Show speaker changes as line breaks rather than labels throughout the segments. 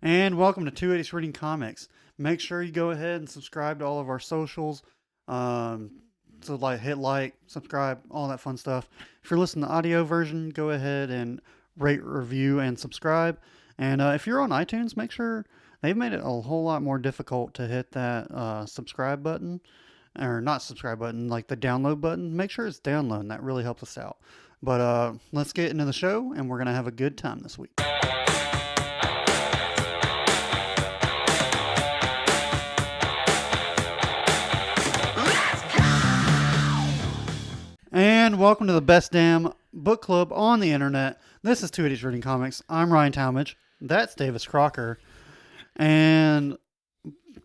And welcome to 280 Reading Comics. Make sure you go ahead and subscribe to all of our socials. Hit like, subscribe, all that fun stuff. If you're listening to the audio version, go ahead and rate, review, and subscribe. And if you're on iTunes, make sure they've made it a whole lot more difficult to hit that subscribe button. Or not subscribe button, like the download button. Make sure it's downloading. That really helps us out. But let's get into the show, and we're going to have a good time this week. And welcome to the best damn book club on the internet. This is 280 Reading Comics. I'm Ryan Talmadge. That's Davis Crocker. And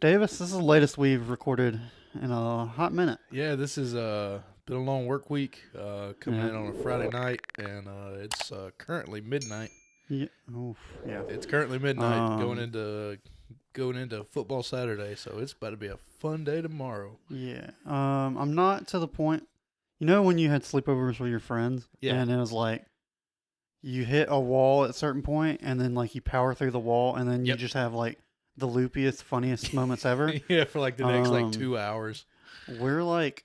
Davis, this is the latest we've recorded in a hot minute.
Yeah, this has been a long work week. Coming in on a Friday night, and it's currently midnight.
Yeah. Oof, yeah.
It's currently midnight, going into football Saturday, so it's about to be a fun day tomorrow.
Yeah. I'm not to the point. You know when you had sleepovers with your friends?
Yeah.
And it was like you hit a wall at a certain point and then like you power through the wall and then you just have like the loopiest, funniest moments ever.
Yeah, for like the next 2 hours.
We're like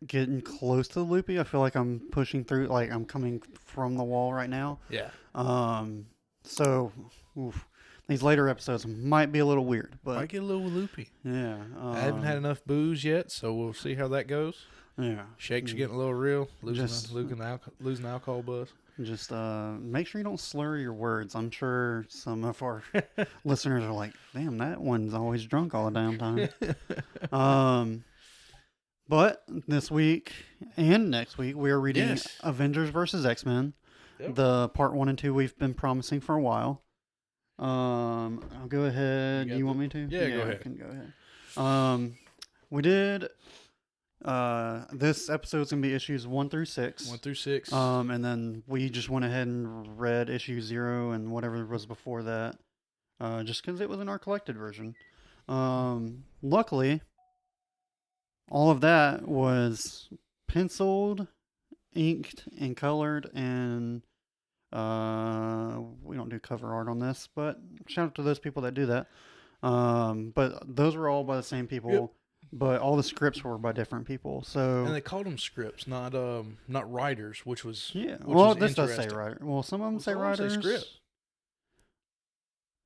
getting close to the loopy. I feel like I'm pushing through, like I'm coming from the wall right now.
Yeah.
So these later episodes might be a little weird, but
Might get a little loopy.
Yeah.
I haven't had enough booze yet, so we'll see how that goes.
Yeah.
Shakes are getting a little real, losing the alcohol buzz.
Just make sure you don't slur your words. I'm sure some of our listeners are like, damn, that one's always drunk all the damn time. But this week and next week, we are reading Avengers Vs X-Men, the part 1 and 2 we've been promising for a while. I'll go ahead. You want me to?
Yeah, go ahead.
I can go ahead. We did... this episode's gonna be issues 1 through 6.
1 through 6.
And then we just went ahead and read issue 0 and whatever was before that, just because it was in our collected version. Luckily, all of that was penciled, inked, and colored, and we don't do cover art on this, but shout out to those people that do that. But those were all by the same people. Yep. But all the scripts were by different people, so
and they called them scripts, not writers, which was
this does say writer. Well, some of them say writers. Say script.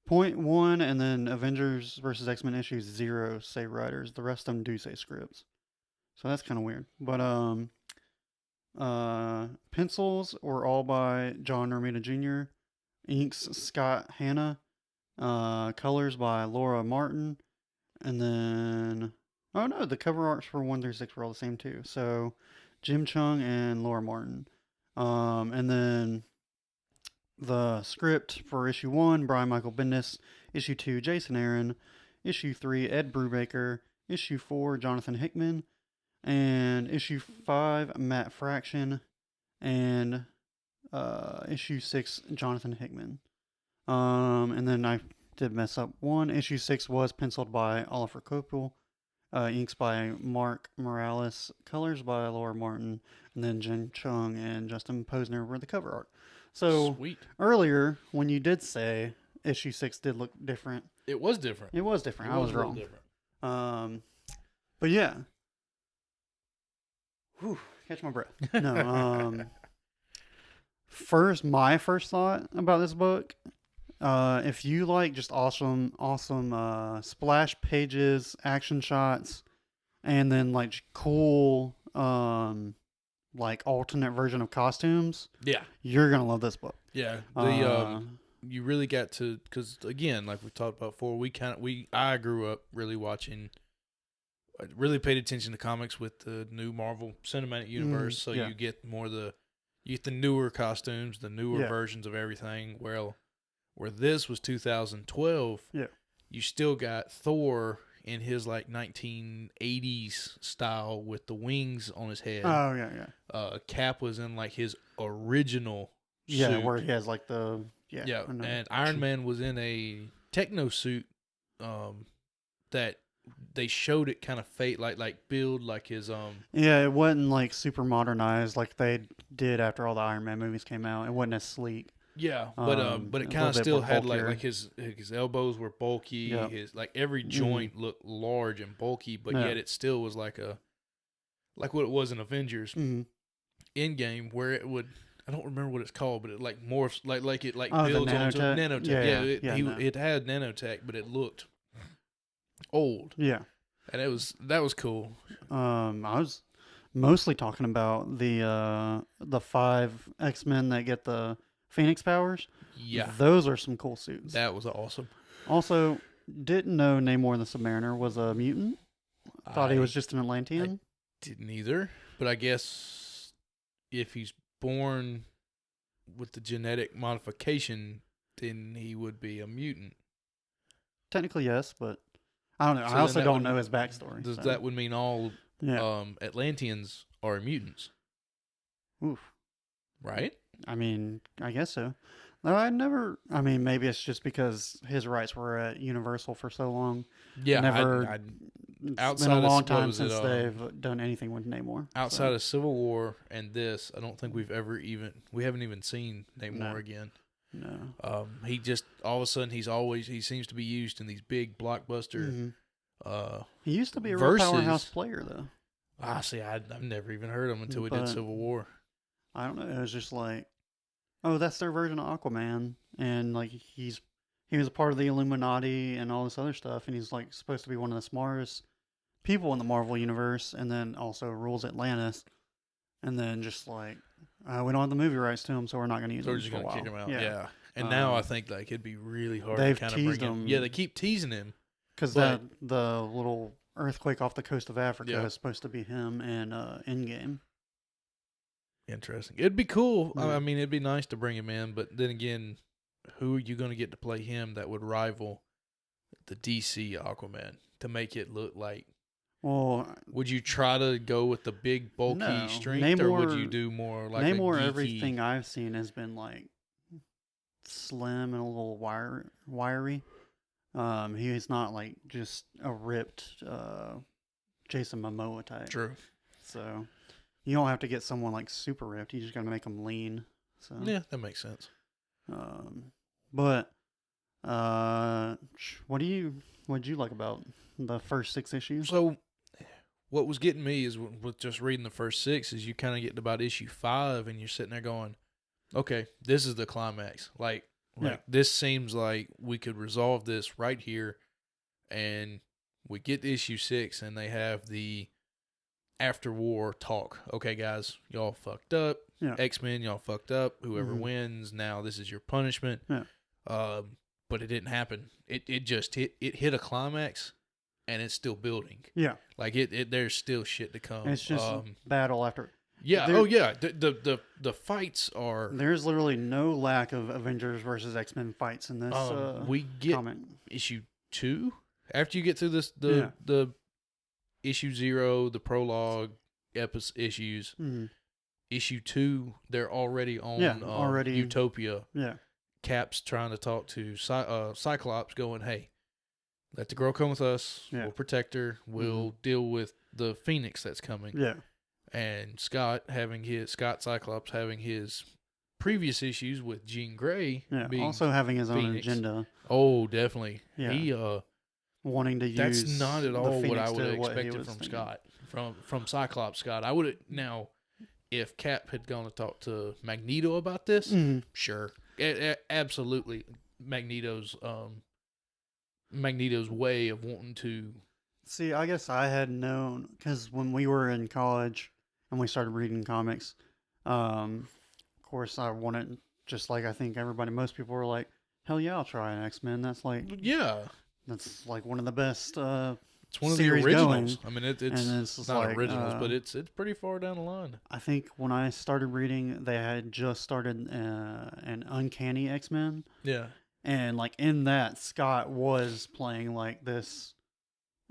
Point 1 and then Avengers vs X-Men issues 0 say writers. The rest of them do say scripts, so that's kind of weird. But pencils were all by John Romita Jr., inks Scott Hanna, colors by Laura Martin, and then. Oh no, the cover arts for 1 through 6 were all the same too. So, Jim Chung and Laura Martin. And then the script for issue 1, Brian Michael Bendis. Issue 2, Jason Aaron. Issue 3, Ed Brubaker. Issue 4, Jonathan Hickman. And issue 5, Matt Fraction. And issue 6, Jonathan Hickman. And then I did mess up one. Issue 6 was penciled by Oliver Coppel. Inks by Mark Morales, colors by Laura Martin, and then Jen Chung and Justin Posner were the cover art. So
Sweet.
Earlier, when you did say issue 6 did look different,
it was different.
I was wrong. But yeah. Whew, catch my breath. No. My first thought about this book. If you like just awesome splash pages, action shots, and then like cool like alternate version of costumes, you're gonna love this book.
Yeah, you really got to, because again, like we talked about before, I grew up really paid attention to comics with the new Marvel Cinematic Universe, so you get the newer costumes, the newer versions of everything. Where this was 2012, you still got Thor in his like 1980s style with the wings on his head.
Oh, yeah.
Cap was in like his original suit.
Where he has like the...
Yeah, and Iron Man was in a techno suit that they showed it kind of build like his...
Yeah, it wasn't like super modernized like they did after all the Iron Man movies came out. It wasn't as sleek.
Yeah, but it kind of still had like his elbows were bulky.
Yep.
His like every joint looked large and bulky, but yet it still was like what it was in Avengers Endgame, where it would. I don't remember what it's called, but it like morphs like it like builds onto nanotech. It had nanotech, but it looked old.
Yeah,
and that was cool.
I was mostly talking about the 5 X-Men that get the Phoenix powers.
Yeah,
those are some cool suits.
That was awesome.
Also, didn't know Namor the Submariner was a mutant. Thought he was just an Atlantean.
I didn't either, but I guess if he's born with the genetic modification, then he would be a mutant.
Technically, yes, but I don't know. I also don't know his backstory.
That would mean all Atlanteans are mutants?
Oof.
Right?
I mean, I guess so. No, I mean, maybe it's just because his rights were at Universal for so long.
Yeah,
it's been a long time since they've done anything with Namor.
Outside of Civil War and this, I don't think we haven't even seen Namor again.
No.
He just all of a sudden he seems to be used in these big blockbuster.
He used to be a real powerhouse player, though.
See, I've never even heard of him until we did Civil War.
I don't know. It was just like, oh, that's their version of Aquaman, and like he was a part of the Illuminati and all this other stuff, and he's like supposed to be one of the smartest people in the Marvel universe, and then also rules Atlantis, and then just like we don't have the movie rights to him, so we're not going to use him.
We're just going to kick him out. Yeah. And
now
I think like it'd be really hard
to
kind of bring him. Yeah, they keep teasing him
because the little earthquake off the coast of Africa is supposed to be him and Endgame.
Interesting. It'd be cool. I mean, it'd be nice to bring him in, but then again, who are you going to get to play him that would rival the DC Aquaman to make it look like?
Well,
would you try to go with the big bulky strength, or would you do more like
Namor? Everything I've seen has been like slim and a little wiry. He's not like just a ripped Jason Momoa type.
True.
So you don't have to get someone like super ripped. You just got to make them lean. So
yeah, that makes sense.
But what'd you like about the first 6 issues?
So what was getting me is with just reading the first 6 is you kind of get to about issue 5 and you're sitting there going, okay, this is the climax. Like this seems like we could resolve this right here, and we get to issue 6 and they have the after war talk. Okay, guys, y'all fucked up. X-Men, y'all fucked up. Whoever wins, now this is your punishment. But it didn't happen. It just hit a climax, and it's still building. Yeah, like there's still shit to come.
And it's just battle after.
Yeah. The fights are.
There's literally no lack of Avengers versus X-Men fights in this.
We get
comic.
Issue 2 after you get through this the issue 0, the prologue issues. Issue 2, they're already on Utopia. Yeah. Cap's trying to talk to Cyclops, going, "Hey, let the girl come with us. Yeah. We'll protect her. We'll deal with the Phoenix that's coming." Yeah. And Scott Cyclops having his previous issues with Jean Grey.
Yeah. Also having his own agenda.
Oh, definitely.
Yeah.
He
wanting to use.
That's not at all what I would have expected from Scott. From Cyclops Scott. I would have now. If Cap had gone to talk to Magneto about this, sure, absolutely, Magneto's way of wanting to.
See, I guess I had known because when we were in college and we started reading comics, of course I wanted, just like I think most people were like, hell yeah, I'll try an X-Men. That's like that's like one of the best.
It's one of the originals.
Going.
I mean, it's not like, originals, but it's pretty far down the line.
I think when I started reading, they had just started an Uncanny X-Men. Yeah. And like in that, Scott was playing like this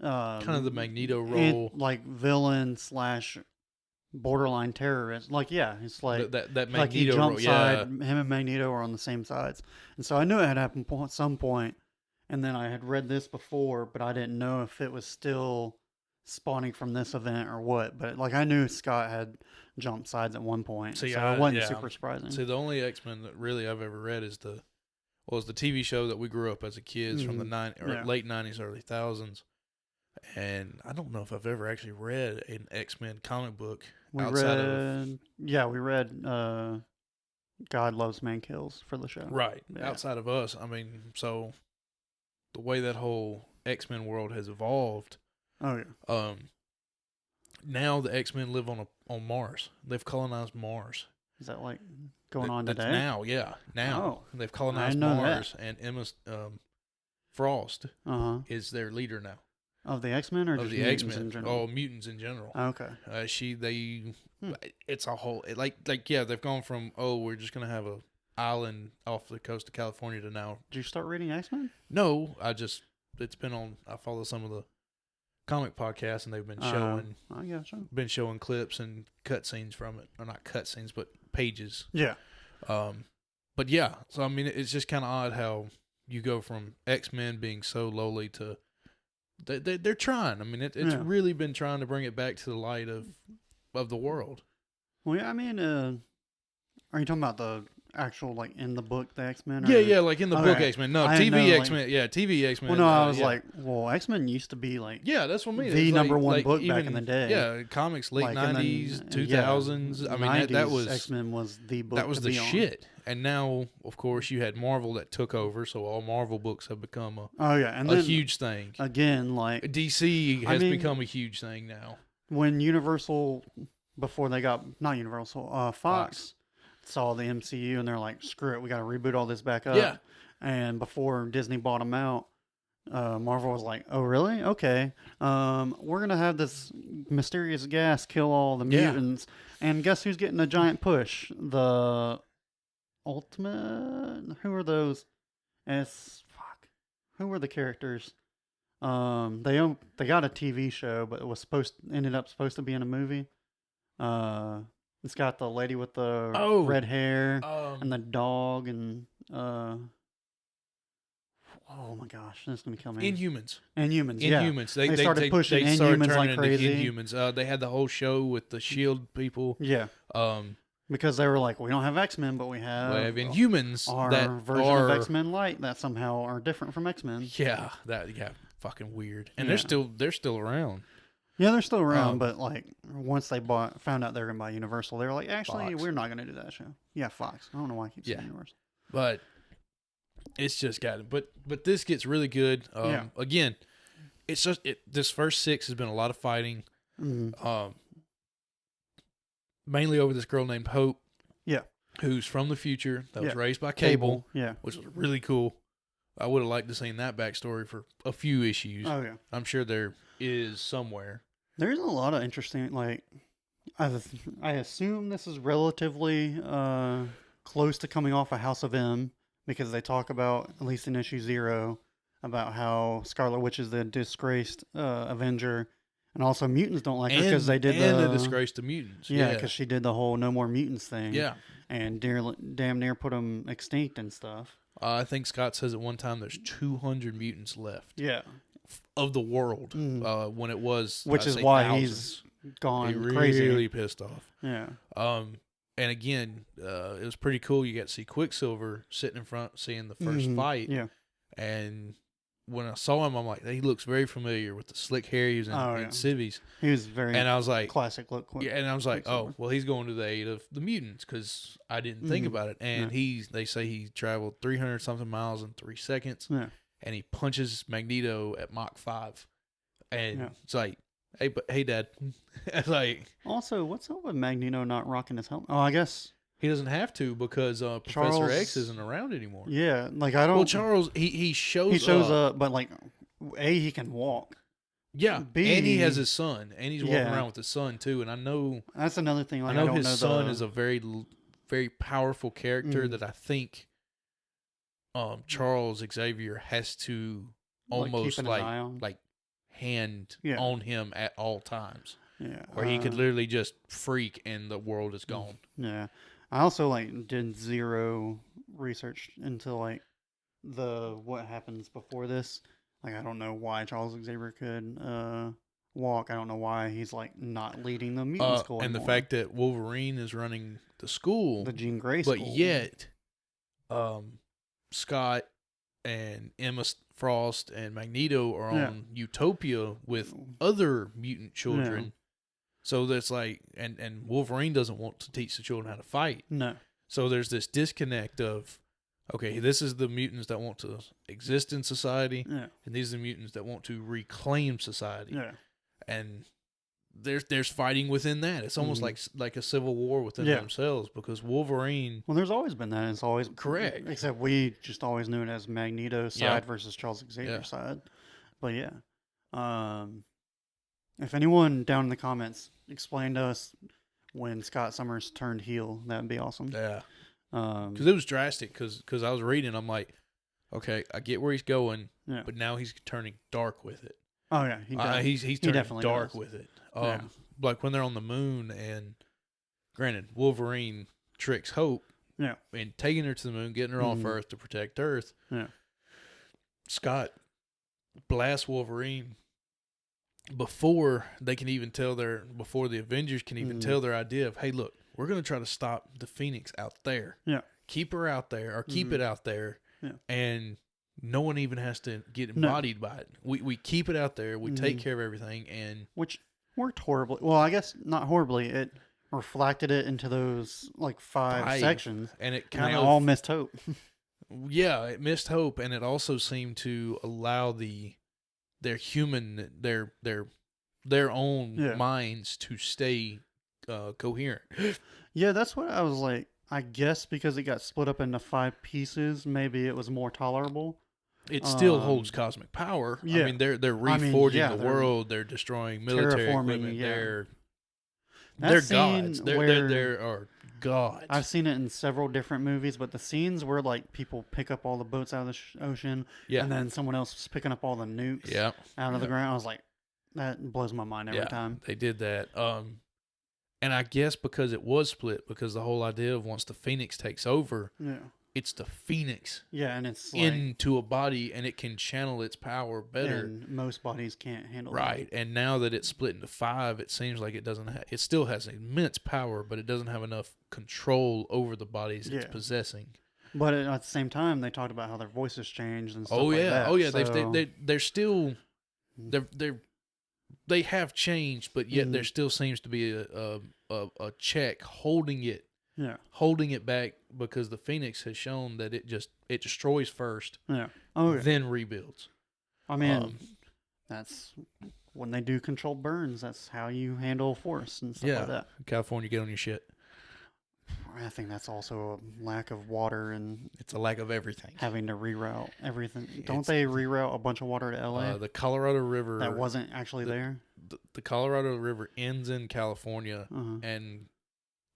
kind of the Magneto role,
like villain / borderline terrorist. Like it's like
that Magneto
like he jumped
role. Yeah.
Him and Magneto are on the same sides, and so I knew it had happened at some point. And then I had read this before, but I didn't know if it was still spawning from this event or what, but like I knew Scott had jumped sides at one point, so it wasn't super surprising.
See, the only X-Men that really I've ever read is the TV show that we grew up as a kids from the late 90s, early thousands. And I don't know if I've ever actually read an X-Men comic book
we read God Loves Man Kills for the show.
Right. Yeah. Outside of us, I mean, so the way that whole X-Men world has evolved.
Oh yeah.
Now the X-Men live on Mars. They've colonized Mars.
Is that like going on today?
Now, yeah. Now they've colonized Mars, and Emma Frost is their leader now.
Of the X-Men or
of
just
the
mutants
X-Men?
In general?
Oh, mutants in general.
Okay.
It's a whole they've gone from we're just gonna have a island off the coast of California to now.
Did you start reading X-Men?
No, it's been on. I follow some of the comic podcasts, and they've been showing.
I gotcha.
Been showing clips and cutscenes from it, or not cutscenes, but pages.
Yeah.
But yeah, so I mean, it's just kind of odd how you go from X-Men being so lowly to they're trying. I mean, it's really been trying to bring it back to the light of the world.
Well, yeah, I mean, are you talking about the actual, like, in the book, the X-Men?
Yeah, like in the book X-Men. No, TV X-Men. Yeah, TV X-Men.
Well, no, I was like, well, X-Men used to be, like...
Yeah, that's what I mean.
The number one book even, back in the day.
Yeah, comics, late 90s, 2000s. I mean, that was...
X-Men was the book
that was the shit. And now, of course, you had Marvel that took over, so all Marvel books have become a huge thing.
Again, like...
DC has become a huge thing now.
When Universal, before they got... Not Universal, Fox saw the MCU and they're like, screw it, we got to reboot all this back up.
Yeah.
And before Disney bought them out, Marvel was like, oh, really? Okay. We're going to have this mysterious gas kill all the mutants. And guess who's getting a giant push? The Ultimate? Who are those? Who were the characters? They got a TV show, but it was ended up supposed to be in a movie. It's got the lady with the red hair and the dog and oh my gosh, this is gonna kill me.
Inhumans.
Inhumans.
They
started pushing Inhumans like crazy.
Inhumans. They had the whole show with the Shield people.
Yeah. Because they were like, we don't have X-Men, but we have
Inhumans.
Our version of X-Men Light that somehow are different from X-Men.
Yeah, fucking weird. And they're still around.
Yeah, they're still around, but like once they found out they were gonna buy Universal, they were like, actually, Fox. We're not gonna do that show. Yeah, Fox. I don't know why I keep saying Universal.
But it's just got it. But this gets really good. Again, it's just this first 6 has been a lot of fighting.
Mm-hmm.
Mainly over this girl named Hope.
Yeah.
Who's from the future that was raised by Cable.
Yeah.
Which was really cool. I would have liked to seen that backstory for a few issues.
Oh yeah.
I'm sure there is somewhere.
There's a lot of interesting, like, I assume this is relatively close to coming off of House of M, because they talk about, at least in issue 0, about how Scarlet Witch is the disgraced Avenger, and also mutants don't like her because they did
the disgrace to mutants.
Yeah, because she did the whole No More Mutants thing.
Yeah.
And damn near put them extinct and stuff.
I think Scott says at one time there's 200 mutants left.
Yeah.
Of the world, when it was,
which is why he's gone crazy.
Really pissed off.
Yeah.
And again, it was pretty cool. You got to see Quicksilver sitting in front, seeing the first fight.
Yeah.
And when I saw him, I'm like, he looks very familiar with the slick hair he was in Civvies.
He was very.
And I was like,
classic look.
Yeah. And I was like, well, he's going to the aid of the mutants because I didn't think about it. And they say he traveled 300 something miles in 3 seconds.
Yeah.
And he punches Magneto at Mach 5. And it's like, hey, Dad. It's like...
Also, what's up with Magneto not rocking his helmet? Oh, I guess...
He doesn't have to because Professor X isn't around anymore.
Yeah, like I don't...
Well, Charles, he shows up.
He shows up, but like, A, he can walk.
Yeah, B, and he has his son. And he's walking around with his son, too. And I know...
That's another thing. Like,
I know his son is a very, very powerful character that I think... Charles Xavier has to almost like hand on him at all times.
Yeah.
Or he could literally just freak and the world is gone.
Yeah. I also did zero research into what happens before this. Like I don't know why Charles Xavier could walk. I don't know why he's like not leading the mutant school
and
anymore.
the fact that Wolverine is running the school,
the Jean Grey school,
but yet, Scott and Emma Frost and Magneto are on Utopia with other mutant children. Yeah. So that's like, and Wolverine doesn't want to teach the children how to fight.
No.
So there's this disconnect of, okay, this is the mutants that want to exist in society, and these are the mutants that want to reclaim society.
Yeah.
And there's fighting within that. It's almost like a civil war within themselves, because Wolverine.
Well, there's always been that. It's always
correct.
Except we just always knew it as Magneto side versus Charles Xavier side. But if anyone down in the comments explain to us when Scott Summers turned heel, that would be awesome.
Yeah. Because it was drastic. Because I was reading, I'm like, okay, I get where he's going, but now he's turning dark with it.
Oh yeah,
he's turning dark with it. Like when they're on the moon, and granted, Wolverine tricks Hope, and taking her to the moon, getting her off Earth to protect Earth.
Yeah.
Scott blasts Wolverine before they can even tell before the Avengers can even tell their idea of, hey, look, we're going to try to stop the Phoenix out there.
Yeah.
Keep her out there, or keep it out there. Yeah. And no one even has to get embodied by it. We keep it out there. We take care of everything, and
which worked horribly. Well, I guess not horribly. It reflected it into those like five sections,
and it kind of
all missed Hope.
Yeah, it missed Hope, and it also seemed to allow their own minds to stay coherent.
Yeah, that's what I was like. I guess because it got split up into 5 pieces, maybe it was more tolerable.
It still holds cosmic power. Yeah. I mean, they're reforging the world. They're destroying military equipment.
Yeah.
They're gods. They're gods.
I've seen it in several different movies, but the scenes where like people pick up all the boats out of the ocean, and then someone else is picking up all the nukes out of the ground, I was like, that blows my mind every time.
They did that. And I guess because it was split, because the whole idea of once the Phoenix takes over, it's the Phoenix
and it's
into a body, and it can channel its power better.
And most bodies can't handle
right.
that.
And now that it's split into 5, it seems like it still has immense power, but it doesn't have enough control over the bodies it's possessing.
But at the same time, they talked about how their voices changed and stuff like that.
Oh yeah,
so...
they're still they have changed, but yet there still seems to be a check holding it back, because the Phoenix has shown that it destroys first, then rebuilds.
I mean, that's when they do controlled burns. That's how you handle force and stuff like that.
California, get on your shit.
I think that's also a lack of water, and
it's a lack of everything.
Having to reroute everything. Don't they reroute a bunch of water to LA?
The Colorado River
that wasn't actually there.
The Colorado River ends in California, and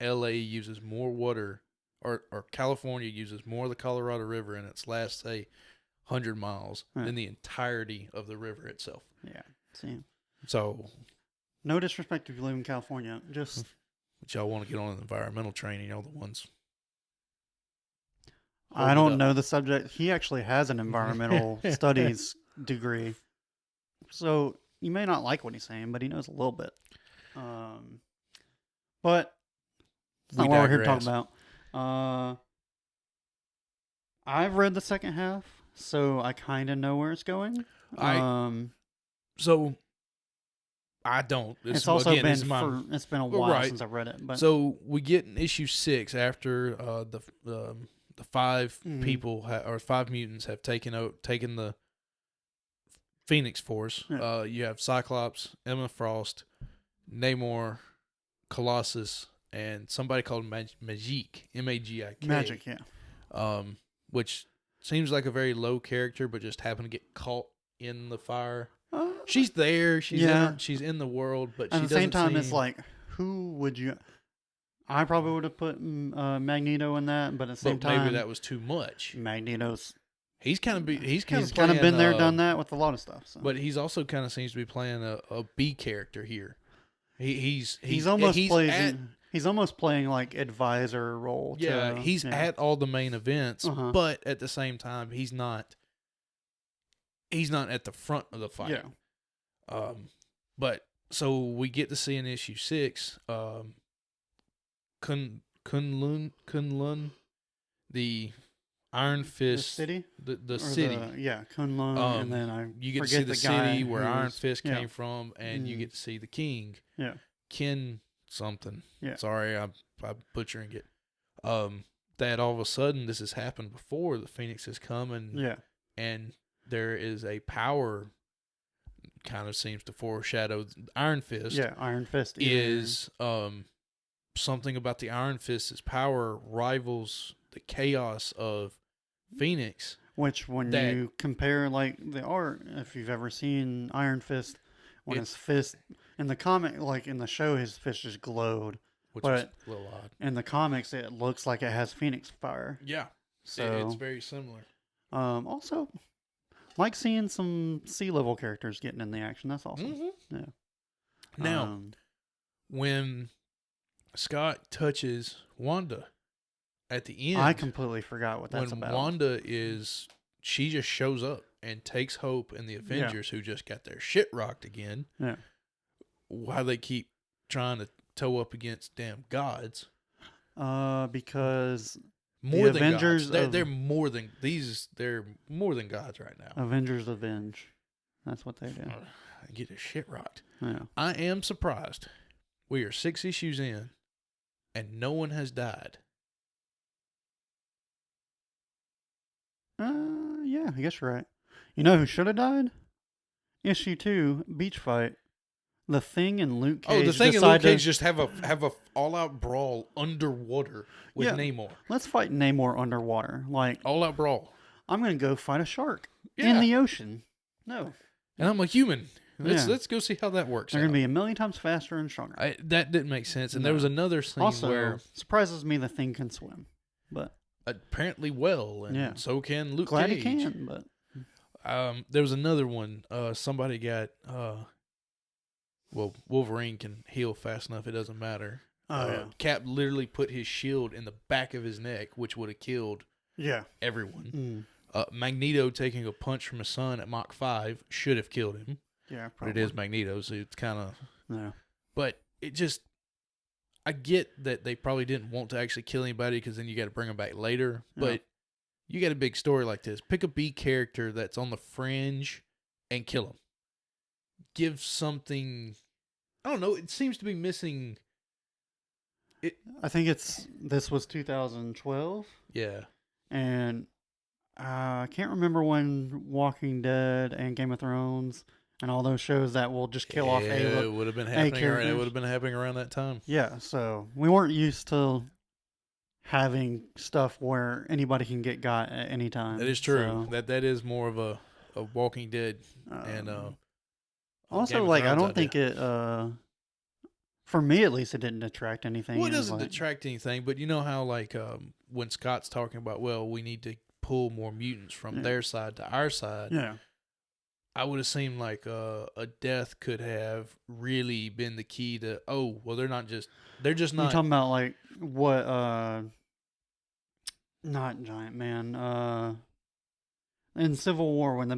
LA uses more water, or California uses more of the Colorado River in its last, say, 100 miles than the entirety of the river itself.
Yeah. See.
So,
no disrespect if you live in California, just.
But y'all want to get on an environmental training, y'all the ones.
I don't know the subject. He actually has an environmental studies degree. So you may not like what he's saying, but he knows a little bit. But that's not what we're here to talk about. I've read the second half, so I kind of know where it's going.
So I don't.
It's also been it's been a while since I've read it. But.
So we get in issue 6 after the 5 people or 5 mutants have taken the Phoenix Force.
Yeah.
You have Cyclops, Emma Frost, Namor, Colossus, and somebody called Magic, M-A-G-I-K.
Magic, yeah.
Which seems like a very low character, but just happened to get caught in the fire. She's there. She's in the world, but
at the same time, it's like, who would you? I probably would have put Magneto in that, but at the same time,
maybe that was too much.
Magneto's.
He's kind of
been there, done that with a lot of stuff. So.
But he's also kind of seems to be playing a B character here. He's
almost playing like advisor role.
He's at all the main events, but at the same time, he's not at the front of the fight.
Yeah.
But So we get to see in issue 6, Kunlun, the Iron Fist,
the city,
the city,
Kunlun, and then
you get to see the city where Iron Fist came from, and you get to see the king, Kin something. Sorry, I'm butchering it. That all of a sudden this has happened before. The Phoenix has come, and there is a power. Kind of seems to foreshadow Iron Fist.
Yeah, Iron Fist
is something about the Iron Fist's power rivals the chaos of Phoenix.
Which, when you compare like the art, if you've ever seen Iron Fist, when his fist in the comic, like in the show, his fist just glowed.
Which is a little odd.
In the comics, it looks like it has Phoenix fire.
Yeah, so it's very similar.
Also, like seeing some sea-level characters getting in the action. That's awesome.
Mm-hmm.
Yeah.
Now, when Scott touches Wanda at the end,
I completely forgot what that's about.
When Wanda she just shows up and takes Hope and the Avengers, who just got their shit rocked again.
Yeah.
Why they keep trying to toe up against damn gods?
Because
more than Avengers, gods. They're more than these. They're more than gods right now.
Avengers avenge. That's what they do.
Get their shit rocked.
Yeah.
I am surprised. We are 6 issues in, and no one has died.
Yeah, I guess you're right. You know who should have died? Issue 2, beach fight. The Thing and Luke Cage.
Oh, the Thing and Luke Cage just have a all-out brawl underwater with Namor.
Let's fight Namor underwater. Like,
all-out brawl.
I'm going to go fight a shark in the ocean. No.
And I'm a human. Let's go see how that works.
They're going to be a million times faster and stronger.
That didn't make sense. And there was another scene where...
surprises me the Thing can swim. But
apparently well, and so can Luke
Glad
Cage.
He can, but...
there was another one. Somebody got... Wolverine can heal fast enough, it doesn't matter. Cap literally put his shield in the back of his neck, which would have killed everyone. Magneto taking a punch from his son at Mach 5 should have killed him.
Yeah, probably.
But it is Magneto, so it's kind of...
Yeah.
But it just... I get that they probably didn't want to actually kill anybody because then you got to bring them back later. Yeah. But you got a big story like this. Pick a B character that's on the fringe and kill him. Give something... I don't know. It seems to be missing...
I think this was 2012.
Yeah.
And I can't remember when Walking Dead and Game of Thrones and all those shows that will just kill off
it would have been happening. It would have been happening around that time.
Yeah, so we weren't used to having stuff where anybody can get got at any time.
That is true. So. That is more of a Walking Dead and
also like I don't think it for me at least it didn't detract anything.
Well, it doesn't detract anything, but you know how like when Scott's talking about we need to pull more mutants from their side to our side.
Yeah.
I would have seemed like a death could have really been the key to. They're just not.
You're talking about like what? Not Giant Man. In Civil War, when the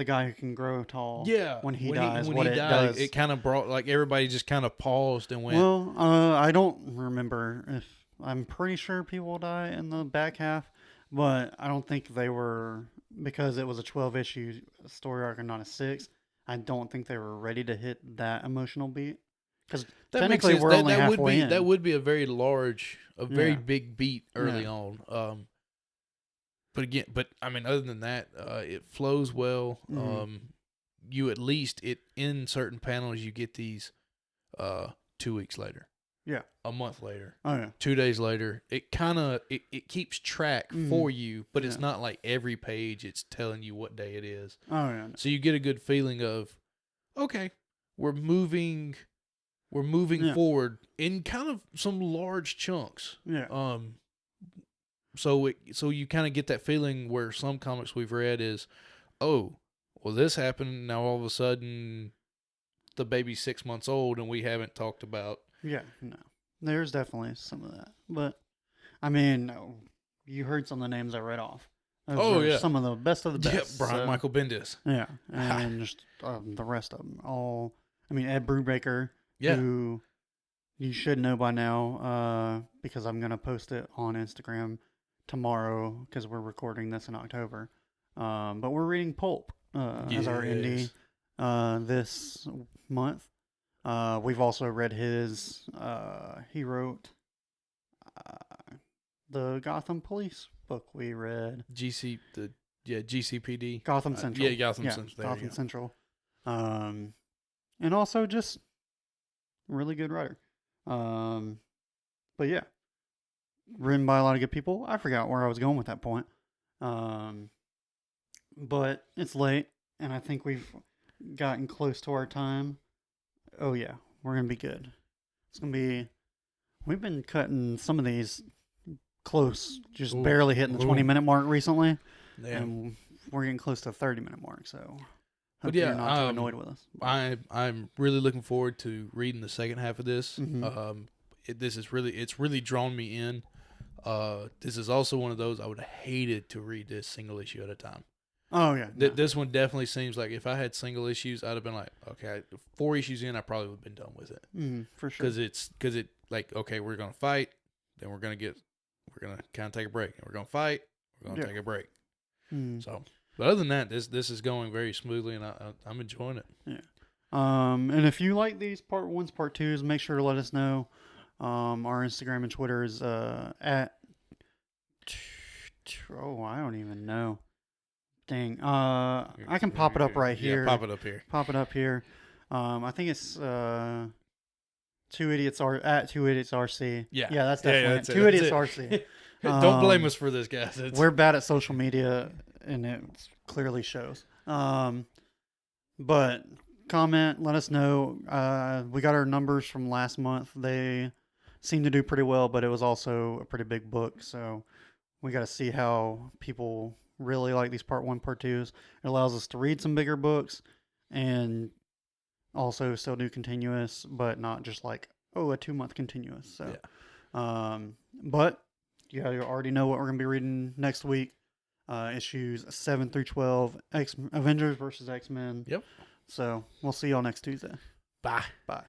guy who can grow tall, when he dies, does.
It kind of brought like everybody just kind of paused and went.
Well, I don't remember I'm pretty sure people die in the back half, but I don't think they were. Because it was a 12-issue story arc and not a 6, I don't think they were ready to hit that emotional beat. Because technically we're only halfway in.
That would be a very big beat early on. But I mean, other than that, it flows well. You at least in certain panels you get these 2 weeks later.
Yeah.
A month later.
Oh, yeah.
2 days later. It kind of, it keeps track for you, but it's not like every page it's telling you what day it is.
Oh, yeah.
So you get a good feeling of, okay, we're moving forward in kind of some large chunks.
Yeah.
So you kind of get that feeling where some comics we've read is, this happened, now all of a sudden the baby's 6 months old and we haven't talked about.
Yeah, no. There's definitely some of that. But, I mean, you heard some of the names I read off. Those are some of the best of the best.
Yeah, Brian Michael Bendis.
Yeah, and just the rest of them. All Ed Brubaker, who you should know by now, because I'm gonna post it on Instagram tomorrow because we're recording this in October. But we're reading Pulp as our indie this month. We've also read his. He wrote the Gotham Police book. We read
GCPD.
Gotham Central.
Gotham Central.
Gotham Central. And also just really good writer. But yeah, written by a lot of good people. I forgot where I was going with that point. But it's late, and I think we've gotten close to our time. Oh yeah, we're gonna be good. It's gonna be. We've been cutting some of these close, just barely hitting the 20-minute mark recently, and we're getting close to the 30-minute mark. So, hope you're not too annoyed with us.
I'm really looking forward to reading the second half of this. Mm-hmm. It's really drawn me in. This is also one of those I would have hated to read this single issue at a time.
Oh yeah,
this one definitely seems like if I had single issues, I'd have been like, okay, 4 issues in, I probably would have been done with it.
For sure.
Because it like, okay, we're gonna fight, then we're gonna kind of take a break, and we're gonna fight, we're gonna take a break. So, but other than that, this is going very smoothly, and I'm enjoying it.
Yeah. And if you like these part 1s, part 2s, make sure to let us know. Our Instagram and Twitter is at. Oh, I don't even know. Dang. I can pop it up right here.
Yeah, pop it up here.
Pop it up here. I think it's 2 Idiots at 2 Idiots RC.
Yeah.
Yeah, that's definitely it. 2 Idiots RC.
Don't blame us for this, guys.
We're bad at social media, and it clearly shows. But comment, let us know. We got our numbers from last month. They seemed to do pretty well, but it was also a pretty big book, so we got to see how people really like these part 1, part 2s. It allows us to read some bigger books and also still do continuous, but not just like, a 2-month continuous. So, but you already know what we're going to be reading next week. Issues 7 through 12, Avengers vs. X-Men.
Yep.
So we'll see y'all next Tuesday.
Bye.
Bye.